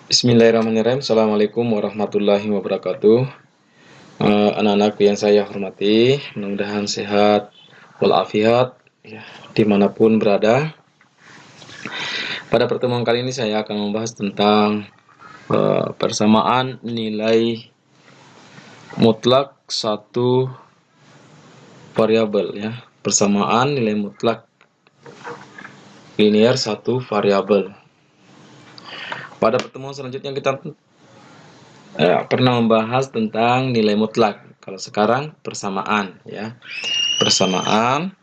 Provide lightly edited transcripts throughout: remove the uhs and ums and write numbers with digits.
Bismillahirrahmanirrahim. Assalamualaikum warahmatullahi wabarakatuh. Anak-anakku yang saya hormati, mudah-mudahan sehat walafiat ya, dimanapun berada. Pada pertemuan kali ini saya akan membahas tentang persamaan nilai mutlak satu variabel ya. Persamaan nilai mutlak linear satu variabel. Pada pertemuan selanjutnya kita pernah membahas tentang nilai mutlak. Kalau sekarang persamaan ya. Persamaan.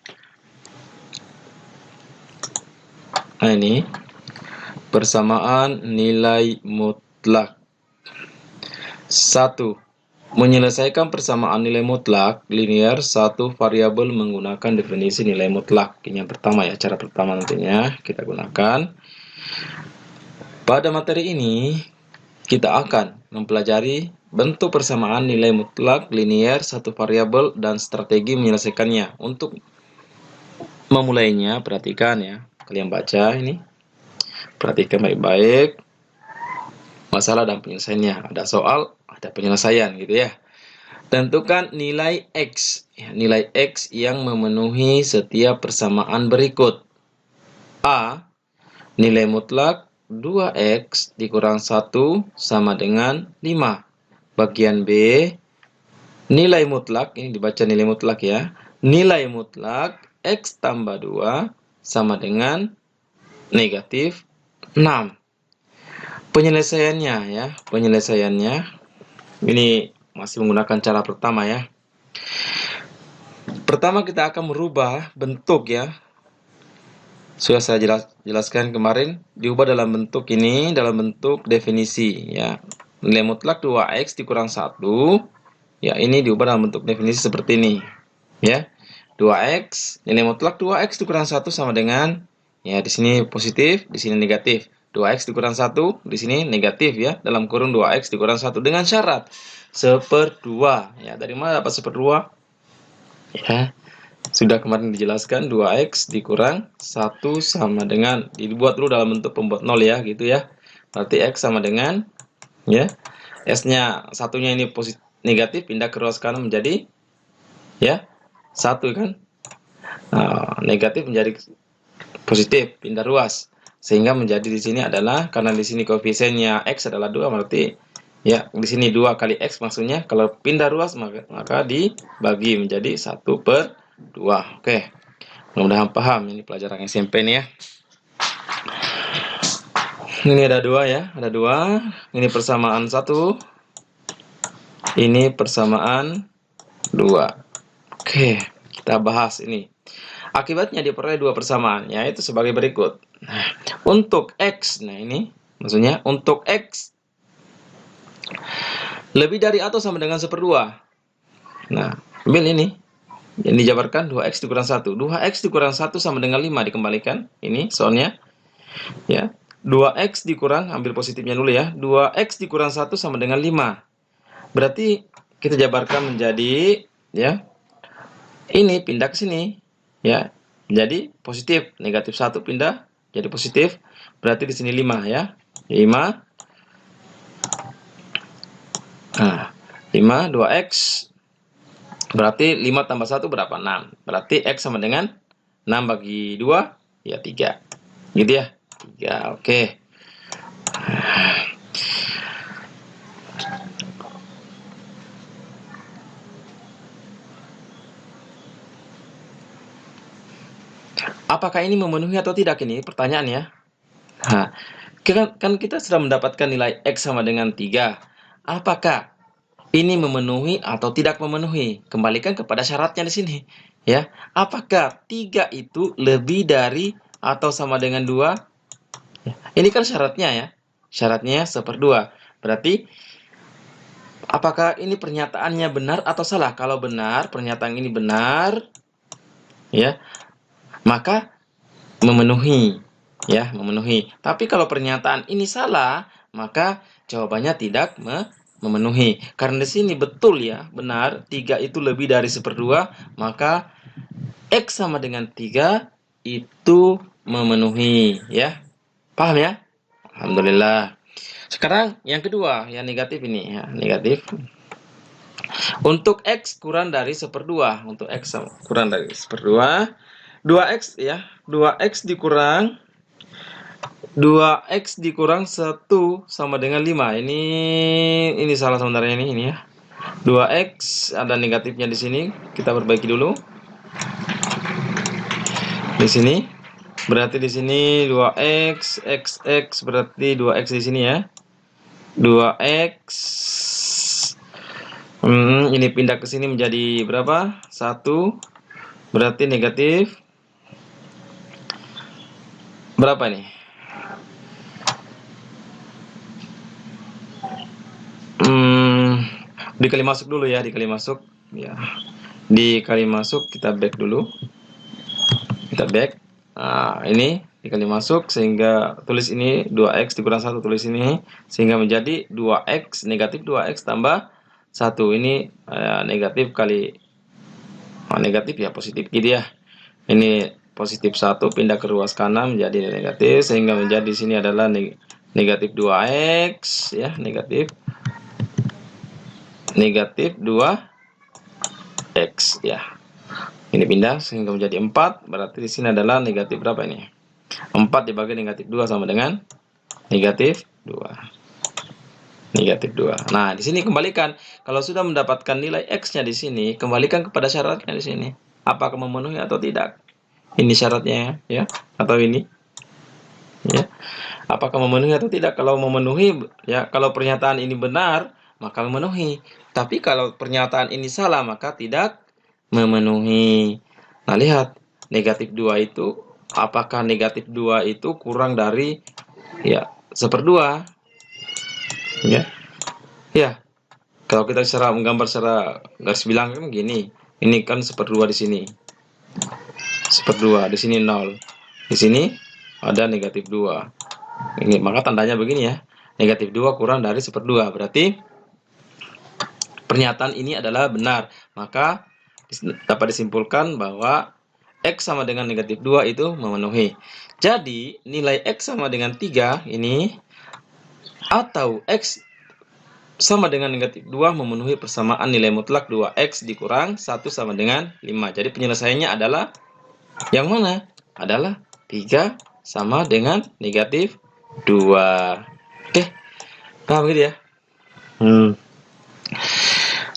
Nah, ini persamaan nilai mutlak. 1. Menyelesaikan persamaan nilai mutlak linear satu variabel menggunakan definisi nilai mutlak. Ini yang pertama ya, cara pertama nantinya kita gunakan. Pada materi ini kita akan mempelajari bentuk persamaan nilai mutlak linear satu variabel dan strategi menyelesaikannya. Untuk memulainya, perhatikan ya. Kalian baca ini. Perhatikan baik-baik masalah dan penyelesaiannya. Ada soal, ada penyelesaian gitu ya. Tentukan nilai X. Nilai X yang memenuhi setiap persamaan berikut. A. Nilai mutlak 2X dikurang 1 sama dengan 5. Bagian B. Nilai mutlak, ini dibaca nilai mutlak ya. Nilai mutlak X tambah 2 sama dengan negatif 6. Penyelesaiannya ya, penyelesaiannya ini masih menggunakan cara pertama ya. Pertama kita akan merubah bentuk ya. Sudah saya jelaskan kemarin, diubah dalam bentuk ini, dalam bentuk definisi ya. Nilai mutlak 2X dikurang 1, ya ini diubah dalam bentuk definisi seperti ini ya. 2X, nilai mutlak 2X dikurang 1 sama dengan, ya di sini positif, di sini negatif. 2X dikurang 1, di sini negatif ya, dalam kurung 2X dikurang 1 dengan syarat 1/2. Ya, dari mana dapat 1/2? Ya, sudah kemarin dijelaskan 2X dikurang 1 sama dengan, dibuat dulu dalam bentuk pembuat 0 ya, gitu ya. Berarti X sama dengan, ya, S-nya, satunya ini positif, negatif, pindah ke ruas kanan menjadi, ya, 1 kan. Nah, negatif menjadi positif, pindah ruas. Sehingga menjadi di sini adalah, karena di sini koefisiennya X adalah 2, berarti ya di sini 2 kali X maksudnya. Kalau pindah ruas maka dibagi menjadi 1/2. Oke. Mudah-mudahan paham, ini pelajaran SMP nih ya. Ini ada 2 ya, ada 2. Ini persamaan 1. Ini persamaan 2. Oke, kita bahas ini. Akibatnya diperoleh 2 persamaan, yaitu sebagai berikut. Nah, untuk X, nah ini maksudnya untuk X lebih dari atau sama dengan 1/2. Nah, ambil ini. Yang dijabarkan 2X dikurang 1. 2X dikurang 1 sama dengan 5, dikembalikan. Ini soalnya. Ya. 2X dikurang, ambil positifnya dulu ya. 2X dikurang 1 sama dengan 5. Berarti kita jabarkan menjadi, ya, ini pindah ke sini. Ya. Jadi positif, negatif 1 pindah jadi positif. Berarti di sini 5 ya. 5. Nah, 5 2X berarti 5 tambah 1 berapa? 6. Berarti X sama dengan 6 bagi 2 ya 3. Gitu ya. 3. Oke. Apakah ini memenuhi atau tidak, ini pertanyaannya? Nah, kan kita sudah mendapatkan nilai X sama dengan 3. Apakah ini memenuhi atau tidak memenuhi? Kembalikan kepada syaratnya di sini. Ya, apakah 3 itu lebih dari atau sama dengan 2? Ya, ini kan syaratnya ya. Syaratnya 1/2. Berarti apakah ini pernyataannya benar atau salah? Kalau benar, pernyataan ini benar, ya, maka memenuhi, ya, memenuhi. Tapi kalau pernyataan ini salah, maka jawabannya tidak memenuhi. Karena di sini betul ya, benar, 3 itu lebih dari 1/2, maka X sama dengan 3 itu memenuhi, ya. Paham ya? Alhamdulillah. Sekarang yang kedua, yang negatif ini ya, negatif. Untuk X kurang dari 1/2, untuk X kurang dari 1/2, 2X ya, 2X dikurang 2X dikurang 1 sama dengan 5. Ini salah sebenarnya ini ya. 2X ada negatifnya di sini, kita perbaiki dulu. Di sini berarti di sini 2X, X berarti 2X di sini ya. 2X ini pindah ke sini menjadi berapa? 1 berarti negatif berapa nih? Dikali masuk dulu ya, dikali masuk ya. Dikali masuk, kita back dulu. Kita back. Nah, ini dikali masuk sehingga tulis ini 2X dikurang 1, tulis ini sehingga menjadi 2X negatif 2X tambah 1. Ini negatif kali negatif ya, positif gitu ya. Ini positif 1 pindah ke ruas kanan menjadi negatif sehingga menjadi di sini adalah negatif 2X ya, negatif 2X ya. Ini pindah sehingga menjadi 4, berarti di sini adalah negatif berapa ini? 4 dibagi negatif 2 sama dengan negatif 2. Negatif 2. Nah, di sini kembalikan. Kalau sudah mendapatkan nilai X-nya di sini, kembalikan kepada syaratnya di sini. Apakah memenuhi atau tidak? Ini syaratnya ya, atau ini? Ya. Apakah memenuhi atau tidak? Kalau memenuhi ya, kalau pernyataan ini benar, maka memenuhi. Tapi kalau pernyataan ini salah, maka tidak memenuhi. Nah, lihat negatif 2 itu, apakah negatif 2 itu kurang dari ya 1/2 ya. Ya, kalau kita menggambar secara garis bilang kan gini. Ini kan 1/2 di sini. 1/2 di sini 0. Di sini ada negatif 2. Ini maka tandanya begini ya. Negatif 2 kurang dari 1/2. Berarti pernyataan ini adalah benar. Maka dapat disimpulkan bahwa X sama dengan negatif 2 itu memenuhi. Jadi, nilai X sama dengan 3 ini, atau X sama dengan negatif 2 memenuhi persamaan nilai mutlak 2X dikurang 1 sama dengan 5. Jadi, penyelesaiannya adalah yang mana? Adalah 3 sama dengan negatif 2. Oke, paham gitu ya?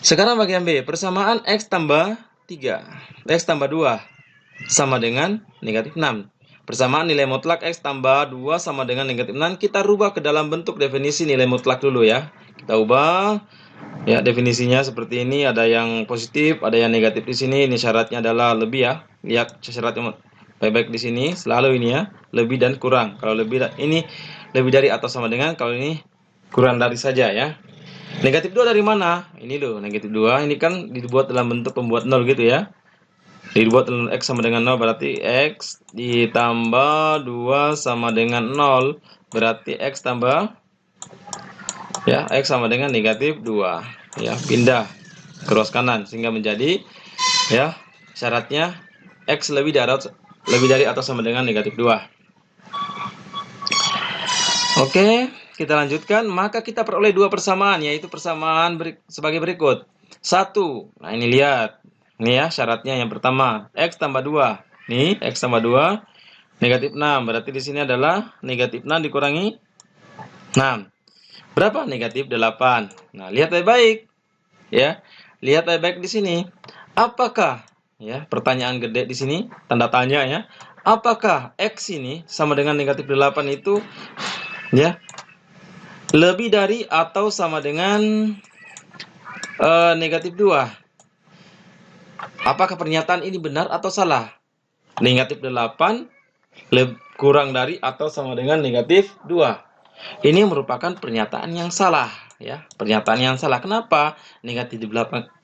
Sekarang bagian B, persamaan X tambah 3, X tambah 2 sama dengan negatif 6. Persamaan nilai mutlak X tambah 2 sama dengan negatif 6, kita rubah ke dalam bentuk definisi nilai mutlak dulu ya. Kita ubah ya, definisinya seperti ini, ada yang positif, ada yang negatif di sini. Ini syaratnya adalah lebih ya. Lihat syaratnya baik-baik di sini, selalu ini ya, lebih dan kurang. Kalau lebih ini lebih dari atau sama dengan, kalau ini kurang dari saja ya. Negatif 2 dari mana? Ini loh, negatif 2. Ini kan dibuat dalam bentuk pembuat 0 gitu ya. Dibuat dalam X sama dengan 0, berarti X ditambah 2 sama dengan 0. Berarti X tambah ya, X sama dengan negatif 2. Ya, pindah ke ruas kanan sehingga menjadi ya, syaratnya X lebih dari atau sama dengan negatif 2. Oke, kita lanjutkan. Maka kita peroleh dua persamaan, yaitu persamaan sebagai berikut. 1. Nah, ini lihat. Ini ya syaratnya yang pertama. X tambah 2. Nih, X tambah 2. Negatif 6. Berarti di sini adalah negatif 6 dikurangi 6. Berapa? Negatif 8. Nah, lihat baik-baik. Ya, lihat baik-baik di sini. Apakah, ya, pertanyaan gede di sini, tanda tanya ya. Apakah X ini sama dengan negatif 8 itu ya lebih dari atau sama dengan negatif 2? Apakah pernyataan ini benar atau salah? Negatif 8 kurang dari atau sama dengan negatif 2. Ini merupakan pernyataan yang salah ya. Pernyataan yang salah. Kenapa? Negatif 8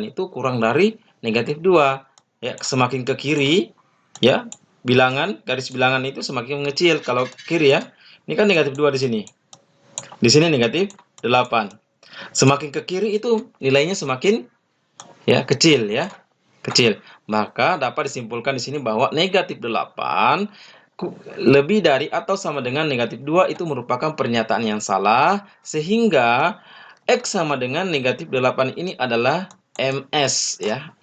itu kurang dari negatif 2. Ya, semakin ke kiri ya, garis bilangan itu semakin mengecil kalau kiri ya. Ini kan negatif 2 di sini. Di sini negatif 8. Semakin ke kiri itu nilainya semakin ya kecil ya. Kecil. Maka dapat disimpulkan di sini bahwa negatif 8 lebih dari atau sama dengan negatif 2 itu merupakan pernyataan yang salah, sehingga X sama dengan negatif 8 ini adalah MS ya.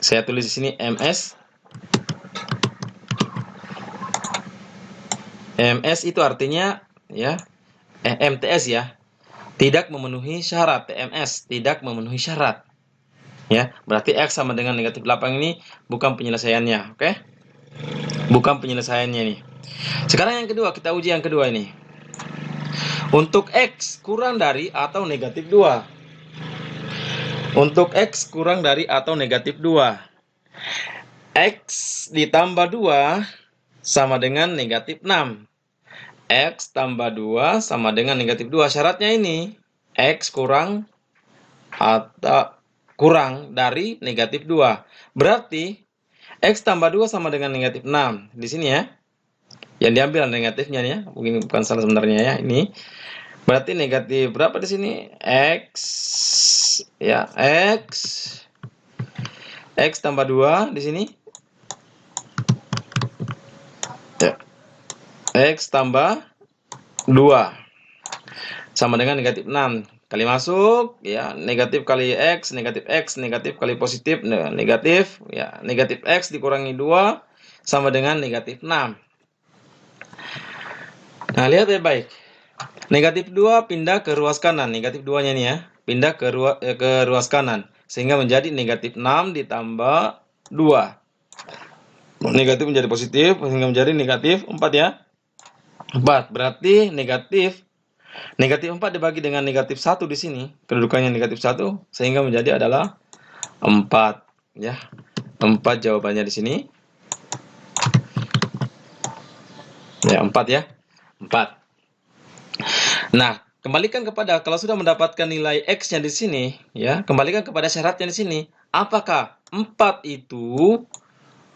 Saya tulis di sini MS. MS itu artinya ya MTS ya. Tidak memenuhi syarat, TMS tidak memenuhi syarat. Ya, berarti X sama dengan negatif 8 ini bukan penyelesaiannya, oke? Bukan penyelesaiannya nih. Sekarang yang kedua, kita uji yang kedua ini. Untuk X kurang dari atau negatif 2. Untuk X kurang dari atau negatif 2. X ditambah 2 sama dengan negatif 6. X tambah 2 sama dengan negatif 2. Syaratnya ini, X kurang atau kurang dari negatif 2. Berarti, X tambah 2 sama dengan negatif 6. Di sini ya. Yang diambil negatifnya ya. Mungkin bukan salah sebenarnya ya. Ini. Berarti negatif berapa di sini? X. Ya, X. X tambah 2 di sini. Ya. X tambah 2 sama dengan negatif 6. Kali masuk, ya, negatif kali X, negatif kali positif, negatif, ya, negatif X dikurangi 2 sama dengan negatif 6. Nah, lihat baik-baik. Negatif 2 pindah ke ruas kanan, negatif 2-nya nih ya, pindah ke ruas kanan, sehingga menjadi negatif 6 ditambah 2. Negatif menjadi positif, sehingga menjadi negatif 4 ya. 4, berarti negatif 4 dibagi dengan negatif 1 di sini, kedudukannya negatif 1, sehingga menjadi adalah 4 ya. 4 jawabannya di sini. Ya, 4 ya. 4. Nah, kembalikan kepada kalau sudah mendapatkan nilai X-nya di sini, ya, kembalikan kepada syaratnya di sini. Apakah 4 itu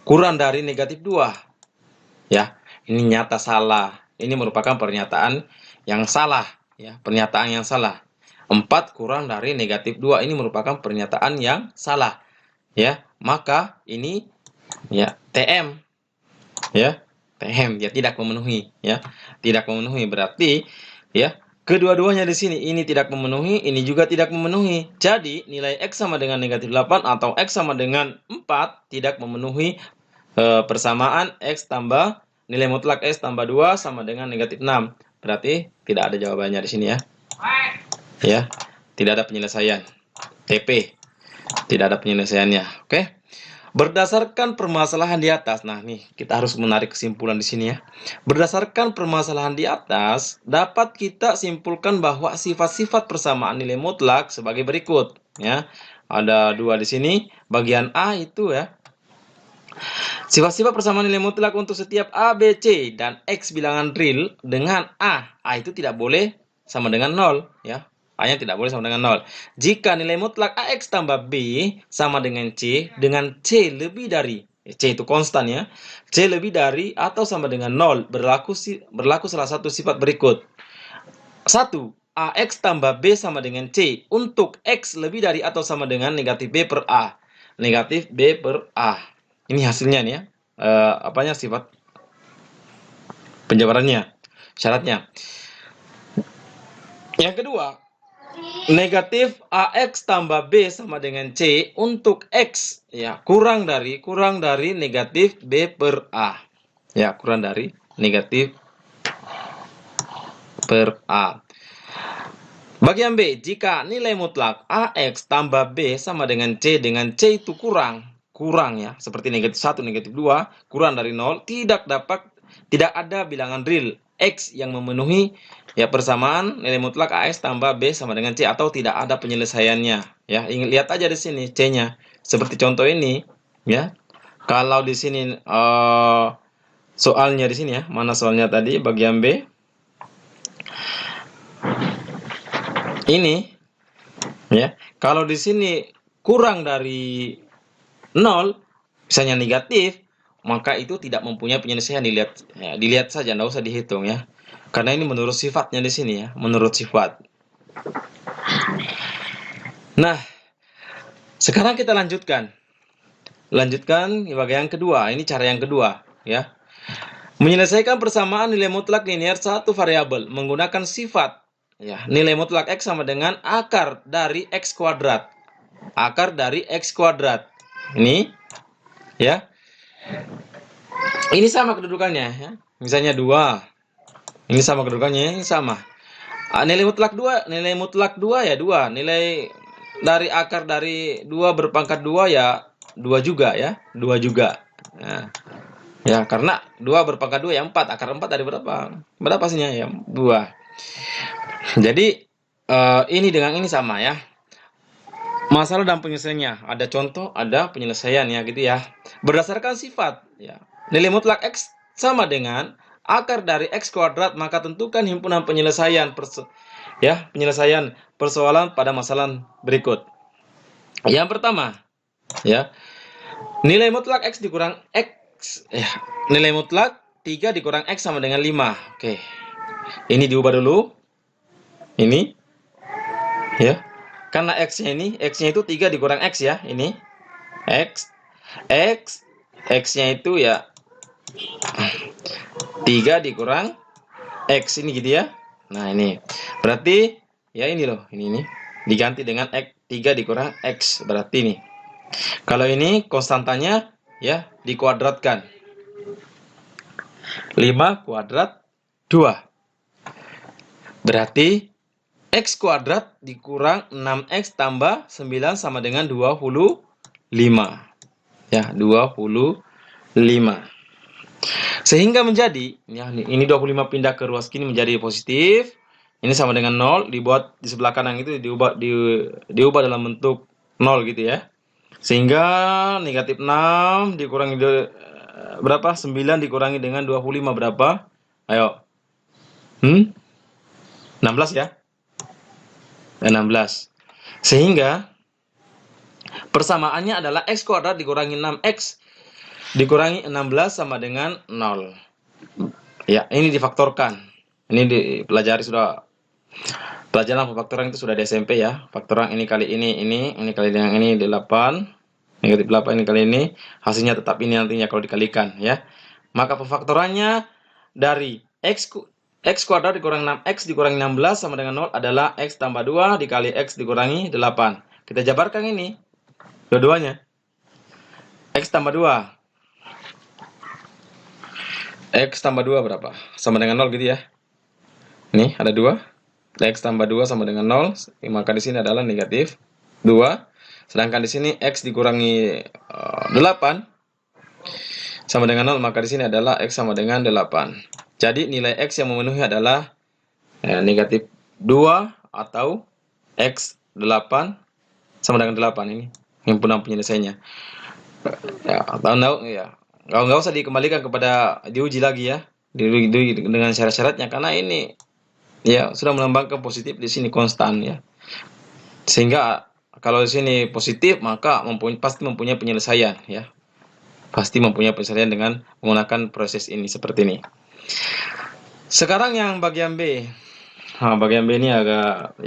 kurang dari negatif 2? Ya, ini nyata salah. Ini merupakan pernyataan yang salah, ya, pernyataan yang salah. 4 kurang dari negatif 2 ini merupakan pernyataan yang salah, ya. Maka ini ya TM, ya. TM ya tidak memenuhi, ya. Tidak memenuhi berarti ya kedua-duanya di sini ini tidak memenuhi, ini juga tidak memenuhi. Jadi nilai X sama dengan negatif 8 atau X sama dengan 4 tidak memenuhi persamaan X tambah nilai mutlak X tambah 2 sama dengan negatif 6. Berarti tidak ada jawabannya di sini ya. Ya, tidak ada penyelesaian. TP. Tidak ada penyelesaiannya. Oke. Berdasarkan permasalahan di atas, nah nih kita harus menarik kesimpulan di sini ya. Berdasarkan permasalahan di atas, dapat kita simpulkan bahwa sifat-sifat persamaan nilai mutlak sebagai berikut. Ya, ada 2 di sini. Bagian A itu ya. Sifat-sifat persamaan nilai mutlak untuk setiap A, B, C dan X bilangan real dengan A. A itu tidak boleh sama dengan 0 ya. A-nya tidak boleh sama dengan 0. Jika nilai mutlak AX tambah B sama dengan C lebih dari, C itu konstan ya, C lebih dari atau sama dengan 0, berlaku salah satu sifat berikut. 1. AX tambah B sama dengan C untuk X lebih dari atau sama dengan negatif B per A. Negatif B per A. Ini hasilnya nih ya. Sifat penjabarannya, syaratnya. Yang kedua, negatif AX tambah B sama dengan C untuk X ya kurang dari negatif B per A. Ya, kurang dari negatif per A. Bagian B, jika nilai mutlak AX tambah B sama dengan C itu kurang ya, seperti negatif 1, negatif 2, kurang dari 0, tidak ada bilangan real X yang memenuhi ya persamaan nilai mutlak AX tambah B sama dengan C atau tidak ada penyelesaiannya ya. Lihat aja di sini C-nya. Seperti contoh ini ya. Kalau di sini soalnya di sini ya. Mana soalnya tadi bagian B? Ini ya. Kalau di sini kurang dari 0, misalnya negatif, maka itu tidak mempunyai penyelesaian. Dilihat saja, tidak usah dihitung ya. Karena ini menurut sifatnya di sini ya, menurut sifat. Nah, sekarang kita lanjutkan. Lanjutkan bagian kedua. Ini cara yang kedua ya. Menyelesaikan persamaan nilai mutlak linear satu variabel menggunakan sifat. Ya, nilai mutlak X sama dengan akar dari X kuadrat. Akar dari X kuadrat. Ini, ya. Ini sama kedudukannya, ya. Misalnya 2. Ini sama kedudukannya, ini sama. Nilai mutlak 2 ya 2. Nilai dari akar dari 2 berpangkat 2 ya 2 juga ya. 2 juga. Nah, ya, karena 2 berpangkat 2 ya 4. Akar 4 dari berapa? Berapa hasilnya ya? 2. Jadi, ini dengan ini sama ya. Masalah dan penyelesaiannya. Ada contoh, ada penyelesaian ya gitu ya. Berdasarkan sifat ya. Nilai mutlak X sama dengan akar dari X kuadrat, maka tentukan himpunan penyelesaian penyelesaian persoalan pada masalah berikut. Yang pertama, ya. Nilai mutlak X dikurang X, ya. Nilai mutlak 3 dikurang X sama dengan 5. Oke. Ini diubah dulu. Ini, ya. Karena X-nya itu 3 dikurang X ya. Ini, X-nya itu ya 3 dikurang X. Ini gitu ya. Nah, ini. Berarti, ya ini loh. Ini. Diganti dengan X, 3 dikurang X. Berarti ini. Kalau ini konstantanya ya dikuadratkan. 5 kuadrat 2. Berarti X kuadrat dikurang 6X tambah 9 sama dengan 25. Ya, 25. Sehingga menjadi, ya, ini 25 pindah ke ruas kini menjadi positif. Ini sama dengan 0, dibuat di sebelah kanan itu diubah dalam bentuk 0 gitu ya. Sehingga negatif 6 dikurangi berapa? 9 dikurangi dengan 25 berapa? Ayo. 16 ya? 16. Sehingga persamaannya adalah X kuadrat dikurangi 6X dikurangi 16 sama dengan 0. Ya, ini difaktorkan. Ini dipelajari sudah. Pelajaran pemfaktoran itu sudah di SMP ya. Faktoran ini kali ini kali dengan ini 8. Negatif 8 ini kali ini. Hasilnya tetap ini nantinya kalau dikalikan ya. Maka pemfaktorannya dari X kuadrat dikurang 6X dikurangi 16 sama dengan 0 adalah X tambah 2 dikali X dikurangi 8. Kita jabarkan ini. Dua-duanya. X tambah 2. X tambah 2 berapa? Sama dengan 0 gitu ya. Ini ada 2. X tambah 2 sama dengan 0, maka di sini adalah negatif 2. Sedangkan di sini X dikurangi 8 sama dengan 0, maka di sini adalah X sama dengan 8. Jadi nilai X yang memenuhi adalah negatif 2 atau X 8 sama dengan 8. Ini himpunan penyelesaiannya. Ya, nggak usah dikembalikan kepada diuji lagi ya, diuji dengan syarat-syaratnya karena ini ya sudah melambangkan positif di sini konstan ya. Sehingga kalau di sini positif maka pasti mempunyai penyelesaian ya. Pasti mempunyai penyelesaian dengan menggunakan proses ini seperti ini. Sekarang yang bagian B. Bagian B ini agak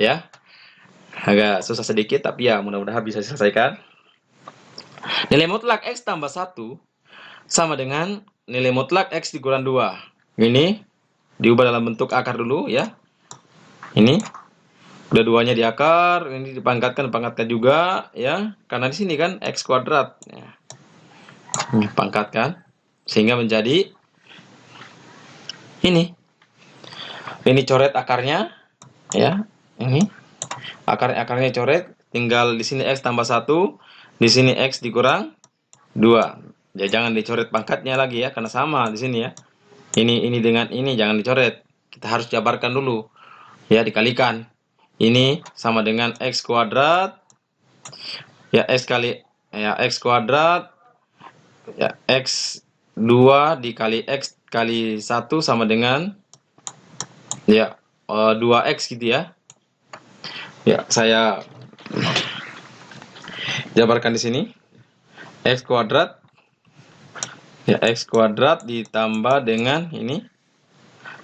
susah sedikit tapi ya mudah-mudahan bisa diselesaikan. Nilai mutlak X tambah 1 sama dengan nilai mutlak X dikurang 2. Ini diubah dalam bentuk akar dulu ya. Ini dua-duanya di akar, ini dipangkatkan juga ya, karena di sini kan X kuadrat ya. Ini pangkatkan sehingga menjadi ini coret akarnya ya, ini akarnya coret, tinggal di sini X tambah 1, di sini X dikurang 2 ya, jangan dicoret pangkatnya lagi ya karena sama di sini ya, ini dengan ini jangan dicoret, kita harus jabarkan dulu ya, dikalikan. Ini sama dengan X kuadrat ya, X kuadrat ya, X 2 dikali X kali 1 sama dengan ya 2X gitu ya. Ya, saya jabarkan di sini. X kuadrat ya, X kuadrat ditambah dengan ini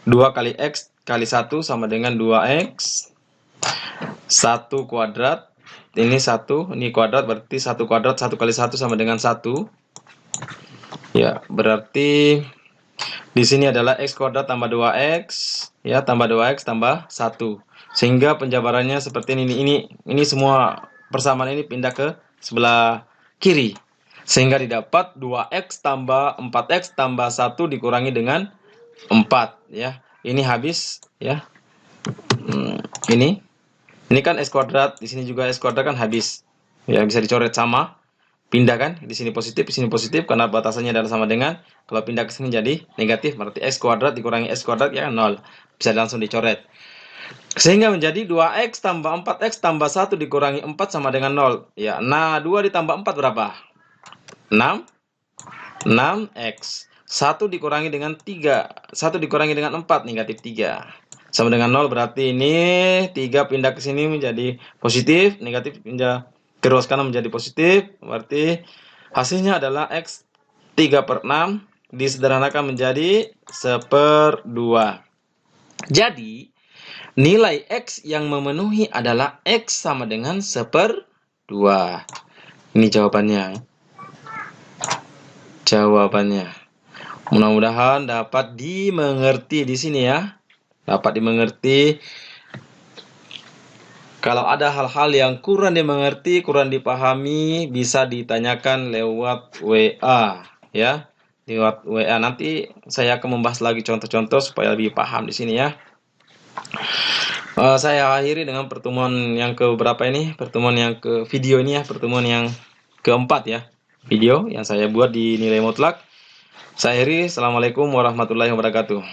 2 kali X kali 1 sama dengan 2X 1 kuadrat, ini 1, ini kuadrat berarti 1 kuadrat 1 kali 1 sama dengan 1 ya, berarti Di sini adalah x kuadrat tambah 2x, ya, tambah 2x tambah 1. Sehingga penjabarannya seperti ini. Ini semua persamaan ini pindah ke sebelah kiri. Sehingga didapat 2x tambah 4x tambah 1 dikurangi dengan 4, ya. Ini habis, ya. Ini kan x kuadrat, di sini juga x kuadrat kan habis. Ya, bisa dicoret sama. Pindah kan, di sini positif karena batasannya adalah sama dengan, kalau pindah ke sini jadi negatif, berarti x kuadrat dikurangi x kuadrat ya 0. Bisa langsung dicoret. Sehingga menjadi 2x tambah 4x tambah 1 dikurangi 4 sama dengan 0. Ya, nah 2 ditambah 4 berapa? 6. 6x. 1 dikurangi dengan 3. 1 dikurangi dengan 4, negatif 3. Sama dengan 0, berarti ini 3 pindah ke sini menjadi positif, negatif pindah ke ruas kanan menjadi positif, berarti hasilnya adalah x 3/6 disederhanakan menjadi 1/2. Jadi, nilai x yang memenuhi adalah x sama dengan 1/2. Ini jawabannya. Mudah-mudahan dapat dimengerti di sini ya. Dapat dimengerti. Kalau ada hal-hal yang kurang dimengerti, kurang dipahami, bisa ditanyakan lewat WA, ya. Lewat WA nanti saya akan membahas lagi contoh-contoh supaya lebih paham di sini ya. Saya akhiri dengan pertemuan yang keberapa ini? Pertemuan yang ke video ini ya, pertemuan yang keempat ya. Video yang saya buat di nilai mutlak. Saya akhiri. Assalamualaikum warahmatullahi wabarakatuh.